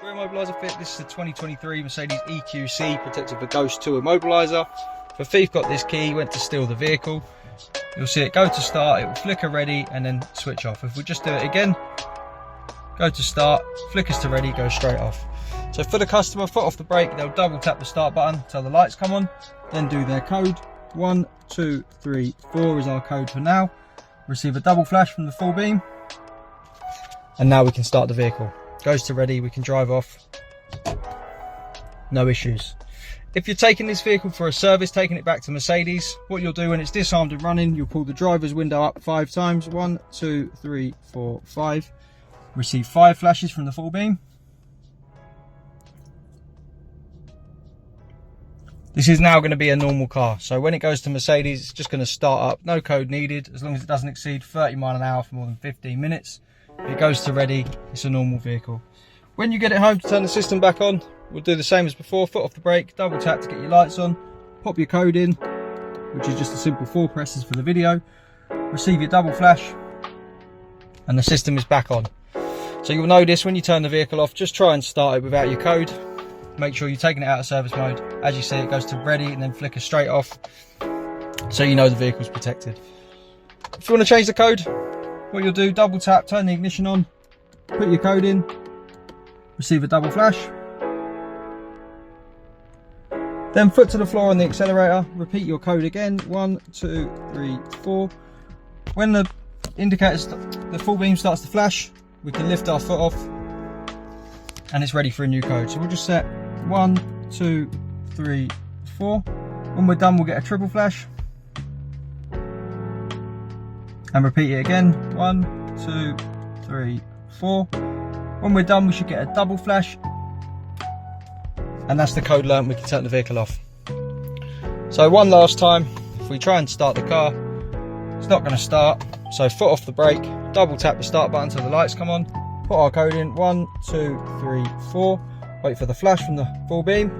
We're Immobiliser Fit. This is the 2023 Mercedes EQC protected for Ghost 2 Immobiliser. If a thief got this key, went to steal the vehicle, you'll see it go to start, it will flicker ready and then switch off. If we just do it again, go to start, flickers to ready, go straight off. So for the customer, foot off the brake, they'll double tap the start button till the lights come on, then do their code. 1, 2, 3, 4 is our code for now. Receive a double flash from the full beam, and now we can start the vehicle. Goes to ready, we can drive off, no issues. If you're taking this vehicle for a service, taking it back to Mercedes, what you'll do when it's disarmed and running, you'll pull the driver's window up 5 times. 1, 2, 3, 4, 5. Receive 5 flashes from the full beam. This is now going to be a normal car, so when it goes to Mercedes, it's just going to start up, no code needed, as long as it doesn't exceed 30 miles an hour for more than 15 minutes. If it goes to ready, it's a normal vehicle. When you get it home to turn the system back on, we'll do the same as before. Foot off the brake, double tap to get your lights on, pop your code in, which is just a simple 4 presses for the video. Receive your double flash, and the system is back on. So you'll notice when you turn the vehicle off, just try and start it without your code. Make sure you're taking it out of service mode. As you see, it goes to ready and then flicker straight off, so you know the vehicle's protected. If you want to change the code, what you'll do, double tap, turn the ignition on, put your code in, receive a double flash, then foot to the floor on the accelerator, repeat your code again. 1, 2, 3, 4. When the indicator, the full beam starts to flash, we can lift our foot off and it's ready for a new code. So we'll just set 1, 2, 3, 4. When we're done, we'll get a triple flash and repeat it again. 1, 2, 3, 4. When we're done, we should get a double flash, and that's the code learnt. We can turn the vehicle off. So one last time, if we try and start the car, it's not going to start. So foot off the brake, double tap the start button until the lights come on, put our code in. 1, 2, 3, 4. Wait for the flash from the full beam,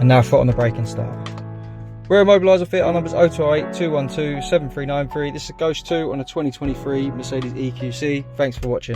and now foot on the brake and start. We're Immobiliser Fit. Our number's 0208 212 7393. This is Ghost 2 on a 2023 Mercedes EQC. Thanks for watching.